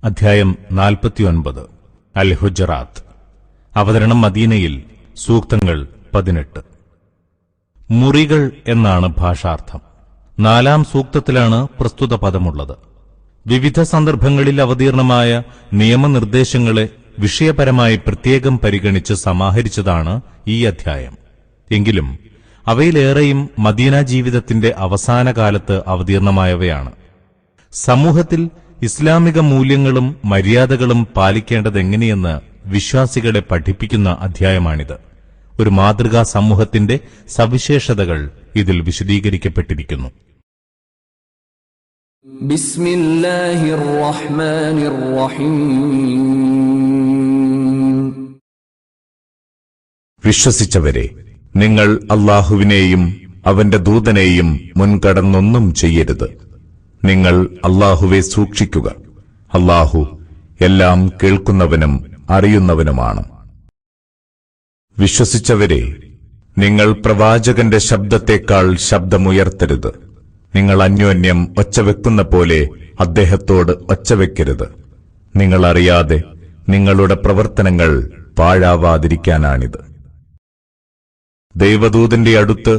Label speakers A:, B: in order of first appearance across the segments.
A: അധ്യായം 49 അൽ ഹുജറാത്ത്. അവതരണം മദീനയിൽ. സൂക്തങ്ങൾ 18. മുറികൾ എന്നാണ് ഭാഷാർത്ഥം. 4-ാം സൂക്തത്തിലാണ് പ്രസ്തുത പദമുള്ളത്. വിവിധ സന്ദർഭങ്ങളിൽ അവതീർണമായ നിയമനിർദ്ദേശങ്ങളെ വിഷയപരമായി പ്രത്യേകം പരിഗണിച്ച് സമാഹരിച്ചതാണ് ഈ അധ്യായം. എങ്കിലും അവയിലേറെയും മദീന ജീവിതത്തിന്റെ അവസാന കാലത്ത് അവതീർണമായവയാണ്. സമൂഹത്തിൽ ഇസ്ലാമിക മൂല്യങ്ങളും മര്യാദകളും പാലിക്കേണ്ടതെങ്ങനെയെന്ന് വിശ്വാസികളെ പഠിപ്പിക്കുന്ന അധ്യായമാണിത്. ഒരു മാതൃകാ സമൂഹത്തിന്റെ സവിശേഷതകൾ ഇതിൽ വിശദീകരിക്കപ്പെട്ടിരിക്കുന്നു.
B: ബിസ്മില്ലാഹിർ റഹ്മാനിർ റഹീം.
C: വിശ്വസിച്ചവരെ, നിങ്ങൾ അല്ലാഹുവിനെയും അവന്റെ ദൂതനെയും മുൻകടന്നൊന്നും ചെയ്യരുത്. നിങ്ങൾ അല്ലാഹുവെ സൂക്ഷിക്കുക. അല്ലാഹു എല്ലാം കേൾക്കുന്നവനും അറിയുന്നവനുമാണ്. വിശ്വസിച്ചവരെ, നിങ്ങൾ പ്രവാചകന്റെ ശബ്ദത്തേക്കാൾ ശബ്ദമുയർത്തരുത്. നിങ്ങൾ അന്യോന്യം ഒച്ചവെക്കുന്ന പോലെ അദ്ദേഹത്തോട് ഒച്ചവെക്കരുത്. നിങ്ങൾ അറിയാതെ നിങ്ങളുടെ പ്രവർത്തനങ്ങൾ പാഴാവാതിരിക്കാനാണിത്. ദൈവദൂതന്റെ അടുത്ത്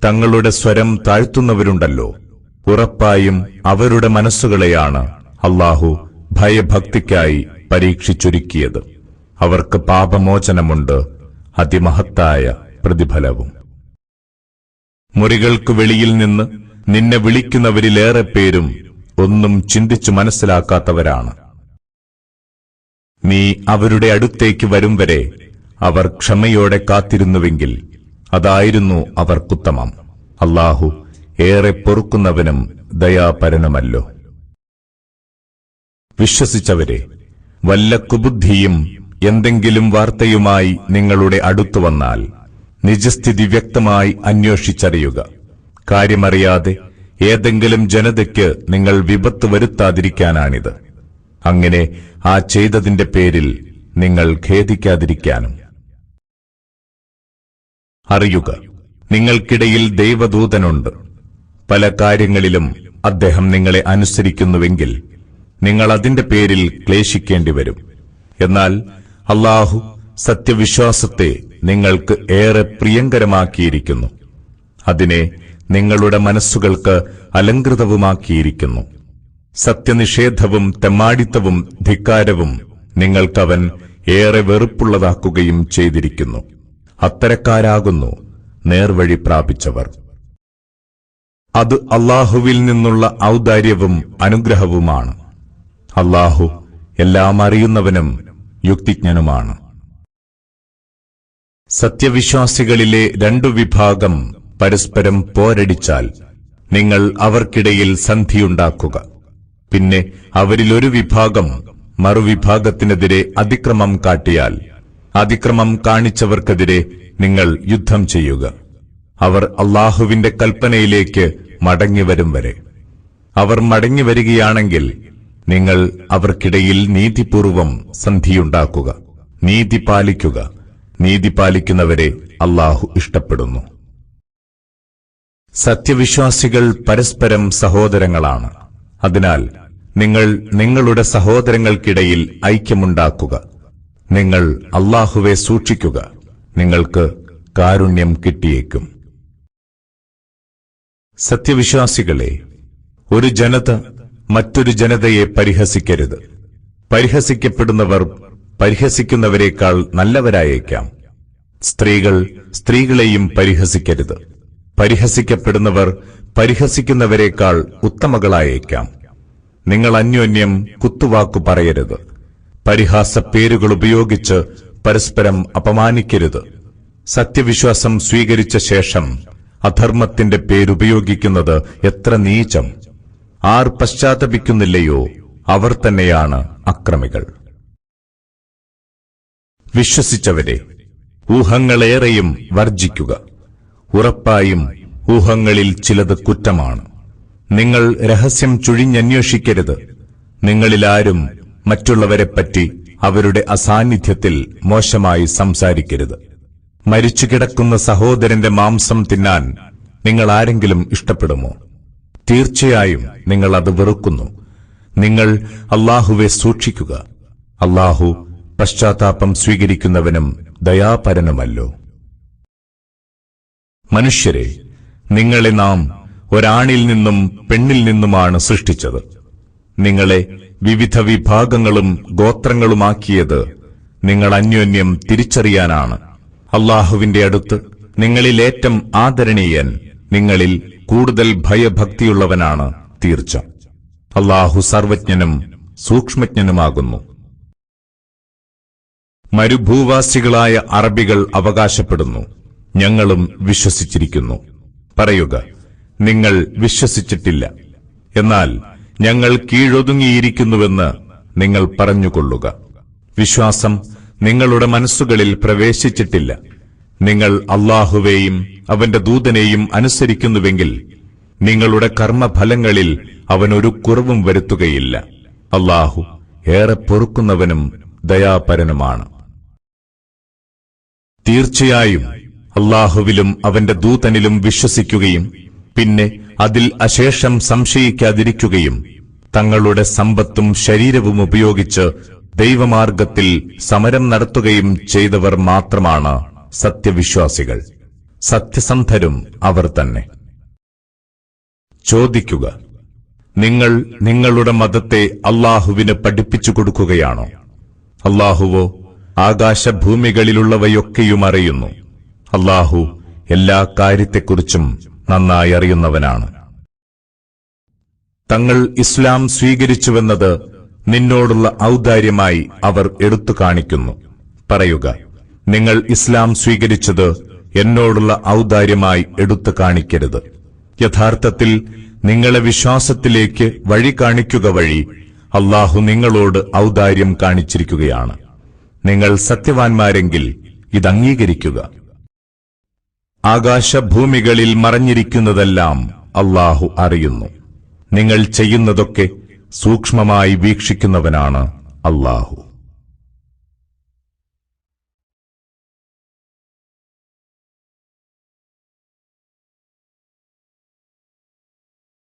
C: തങ്ങളുടെ സ്വരം താഴ്ത്തുന്നവരുണ്ടല്ലോ, ഉറപ്പായും അവരുടെ മനസ്സുകളെയാണ് അല്ലാഹു ഭയഭക്തിക്കായി പരീക്ഷിച്ചൊരുക്കിയത്. അവർക്ക് പാപമോചനമുണ്ട്, അതിമഹത്തായ പ്രതിഫലവും. മുറികൾക്കു വെളിയിൽ നിന്ന് നിന്നെ വിളിക്കുന്നവരിലേറെ പേരും ഒന്നും ചിന്തിച്ചു മനസ്സിലാക്കാത്തവരാണ്. നീ അവരുടെ അടുത്തേക്ക് വരും വരെ അവർ ക്ഷമയോടെ കാത്തിരുന്നുവെങ്കിൽ അതായിരുന്നു അവർക്കുത്തമം. അല്ലാഹു ഏറെ പൊറുക്കുന്നവനും ദയാപരനുമല്ലോ. വിശ്വസിച്ചവരെ, വല്ല കുബുദ്ധിയും എന്തെങ്കിലും വാർത്തയുമായി നിങ്ങളുടെ അടുത്തു വന്നാൽ നിജസ്ഥിതി വ്യക്തമായി അന്വേഷിച്ചറിയുക. കാര്യമറിയാതെ ഏതെങ്കിലും ജനതയ്ക്ക് നിങ്ങൾ വിപത്ത് വരുത്താതിരിക്കാനാണിത്. അങ്ങനെ ആ ചെയ്തതിന്റെ പേരിൽ നിങ്ങൾ ഖേദിക്കാതിരിക്കാനും. അറിയുക, നിങ്ങൾക്കിടയിൽ ദൈവദൂതനുണ്ട്. പല കാര്യങ്ങളിലും അദ്ദേഹം നിങ്ങളെ അനുസരിക്കുന്നുവെങ്കിൽ നിങ്ങൾ അതിന്റെ പേരിൽ ക്ലേശിക്കേണ്ടിവരും. എന്നാൽ അല്ലാഹു സത്യവിശ്വാസത്തെ നിങ്ങൾക്ക് ഏറെ പ്രിയങ്കരമാക്കിയിരിക്കുന്നു. അതിനെ നിങ്ങളുടെ മനസ്സുകൾക്ക് അലങ്കൃതവുമാക്കിയിരിക്കുന്നു. സത്യനിഷേധവും തെമ്മാടിത്തവും ധിക്കാരവും നിങ്ങൾക്കവൻ ഏറെ വെറുപ്പുള്ളതാക്കുകയും ചെയ്തിരിക്കുന്നു. അത്തരക്കാരാകുന്നു നേർവഴി പ്രാപിച്ചവർ. അത് അല്ലാഹുവിൽ നിന്നുള്ള ഔദാര്യവും അനുഗ്രഹവുമാണ്. അല്ലാഹു എല്ലാം അറിയുന്നവനും യുക്തിജ്ഞനുമാണ്. സത്യവിശ്വാസികളിലെ 2 വിഭാഗം പരസ്പരം പോരടിച്ചാൽ നിങ്ങൾ അവർക്കിടയിൽ സന്ധിയുണ്ടാക്കുക. പിന്നെ അവരിലൊരു വിഭാഗം മറുവിഭാഗത്തിനെതിരെ അതിക്രമം കാട്ടിയാൽ അതിക്രമം കാണിച്ചവർക്കെതിരെ നിങ്ങൾ യുദ്ധം ചെയ്യുക. അവർ അല്ലാഹുവിന്റെ കൽപ്പനയിലേക്ക് മടങ്ങിവരും വരെ. അവർ മടങ്ങിവരികയാണെങ്കിൽ നിങ്ങൾ അവർക്കിടയിൽ നീതിപൂർവം സന്ധിയുണ്ടാക്കുക. നീതി പാലിക്കുക. നീതി പാലിക്കുന്നവരെ അല്ലാഹു ഇഷ്ടപ്പെടുന്നു. സത്യവിശ്വാസികൾ പരസ്പരം സഹോദരങ്ങളാണ്. അതിനാൽ നിങ്ങൾ നിങ്ങളുടെ സഹോദരങ്ങൾക്കിടയിൽ ഐക്യമുണ്ടാക്കുക. നിങ്ങൾ അല്ലാഹുവെ സൂക്ഷിക്കുക. നിങ്ങൾക്ക് കാരുണ്യം കിട്ടിയേക്കും. സത്യവിശ്വാസികളെ, ഒരു ജനത മറ്റൊരു ജനതയെ പരിഹസിക്കരുത്. പരിഹസിക്കപ്പെടുന്നവർ പരിഹസിക്കുന്നവരെക്കാൾ നല്ലവരായേക്കാം. സ്ത്രീകൾ സ്ത്രീകളെയും പരിഹസിക്കരുത്. പരിഹസിക്കപ്പെടുന്നവർ പരിഹസിക്കുന്നവരെക്കാൾ ഉത്തമകളായേക്കാം. നിങ്ങൾ അന്യോന്യം കുത്തുവാക്കു പറയരുത്. പരിഹാസ പേരുകൾ ഉപയോഗിച്ച് പരസ്പരം അപമാനിക്കരുത്. സത്യവിശ്വാസം സ്വീകരിച്ച ശേഷം അധർമ്മത്തിന്റെ പേരുപയോഗിക്കുന്നത് എത്ര നീചം! ആർ പശ്ചാത്തപിക്കുന്നില്ലയോ, അവർ തന്നെയാണ് അക്രമികൾ. വിശ്വസിച്ചവരെ, ഊഹങ്ങളേറെയും വർജിക്കുക. ഉറപ്പായും ഊഹങ്ങളിൽ ചിലത് കുറ്റമാണ്. നിങ്ങൾ രഹസ്യം ചുഴിഞ്ഞന്വേഷിക്കരുത്. നിങ്ങളിലാരും മറ്റുള്ളവരെപ്പറ്റി അവരുടെ അസാന്നിധ്യത്തിൽ മോശമായി സംസാരിക്കരുത്. മരിച്ചുകിടക്കുന്ന സഹോദരന്റെ മാംസം തിന്നാൻ നിങ്ങൾ ആരെങ്കിലും ഇഷ്ടപ്പെടുമോ? തീർച്ചയായും നിങ്ങൾ അത് വെറുക്കുന്നു. നിങ്ങൾ അല്ലാഹുവെ സൂക്ഷിക്കുക. അല്ലാഹു പശ്ചാത്താപം സ്വീകരിക്കുന്നവനും ദയാപരനുമല്ലോ. മനുഷ്യരെ, നിങ്ങളെ നാം ഒരാണിൽ നിന്നും പെണ്ണിൽ നിന്നുമാണ് സൃഷ്ടിച്ചത്. നിങ്ങളെ വിവിധ വിഭാഗങ്ങളും ഗോത്രങ്ങളുമാക്കിയത് നിങ്ങൾ അന്യോന്യം തിരിച്ചറിയാനാണ്. അല്ലാഹുവിന്റെ അടുത്ത് നിങ്ങളിലേറ്റം ആദരണീയൻ നിങ്ങളിൽ കൂടുതൽ ഭയഭക്തിയുള്ളവനാണ് തീർച്ച. അല്ലാഹു സർവജ്ഞനും സൂക്ഷ്മജ്ഞനുമാകുന്നു. മരുഭൂവാസികളായ അറബികൾ അവകാശപ്പെടുന്നു, ഞങ്ങളും വിശ്വസിച്ചിരിക്കുന്നു. പറയുക, നിങ്ങൾ വിശ്വസിച്ചിട്ടില്ല. എന്നാൽ ഞങ്ങൾ കീഴൊതുങ്ങിയിരിക്കുന്നുവെന്ന് നിങ്ങൾ പറഞ്ഞുകൊള്ളുക. വിശ്വാസം നിങ്ങളുടെ മനസ്സുകളിൽ പ്രവേശിച്ചിട്ടില്ല. നിങ്ങൾ അല്ലാഹുവേയും അവന്റെ ദൂതനെയും അനുസരിക്കുന്നുവെങ്കിൽ നിങ്ങളുടെ കർമ്മഫലങ്ങളിൽ അവനൊരു കുറവും വരുത്തുകയില്ല. അല്ലാഹു ഏറെ പൊറുക്കുന്നവനും ദയാപരനുമാണ്. തീർച്ചയായും അല്ലാഹുവിലും അവന്റെ ദൂതനിലും വിശ്വസിക്കുകയും പിന്നെ അതിൽ അശേഷം സംശയിക്കാതിരിക്കുകയും തങ്ങളുടെ സമ്പത്തും ശരീരവും ഉപയോഗിച്ച് ദൈവമാർഗത്തിൽ സമരം നടത്തുകയും ചെയ്തവർ മാത്രമാണ് സത്യവിശ്വാസികൾ. സത്യസന്ധരും അവർ തന്നെ. ചോദിക്കുക, നിങ്ങൾ നിങ്ങളുടെ മതത്തെ അല്ലാഹുവിന് പഠിപ്പിച്ചു കൊടുക്കുകയാണോ? അല്ലാഹുവോ ആകാശഭൂമികളിലുള്ളവയൊക്കെയും അറിയുന്നു. അല്ലാഹു എല്ലാ കാര്യത്തെക്കുറിച്ചും നന്നായി അറിയുന്നവനാണ്. തങ്ങൾ ഇസ്ലാം സ്വീകരിച്ചുവെന്നത് നിന്നോടുള്ള ഔദാര്യമായി അവർ എടുത്തു കാണിക്കുന്നു. പറയുക, നിങ്ങൾ ഇസ്ലാം സ്വീകരിച്ചത് എന്നോടുള്ള ഔദാര്യമായി എടുത്തു കാണിക്കരുത്. യഥാർത്ഥത്തിൽ നിങ്ങളെ വിശ്വാസത്തിലേക്ക് വഴി കാണിക്കുക വഴി അല്ലാഹു നിങ്ങളോട് ഔദാര്യം കാണിച്ചിരിക്കുകയാണ്. നിങ്ങൾ സത്യവാൻമാരെങ്കിൽ ഇത് അംഗീകരിക്കുക. ആകാശഭൂമികളിൽ മറഞ്ഞിരിക്കുന്നതെല്ലാം അല്ലാഹു അറിയുന്നു. നിങ്ങൾ ചെയ്യുന്നതൊക്കെ സൂക്ഷ്മമായി വീക്ഷിക്കുന്നവനാണ് അല്ലാഹു.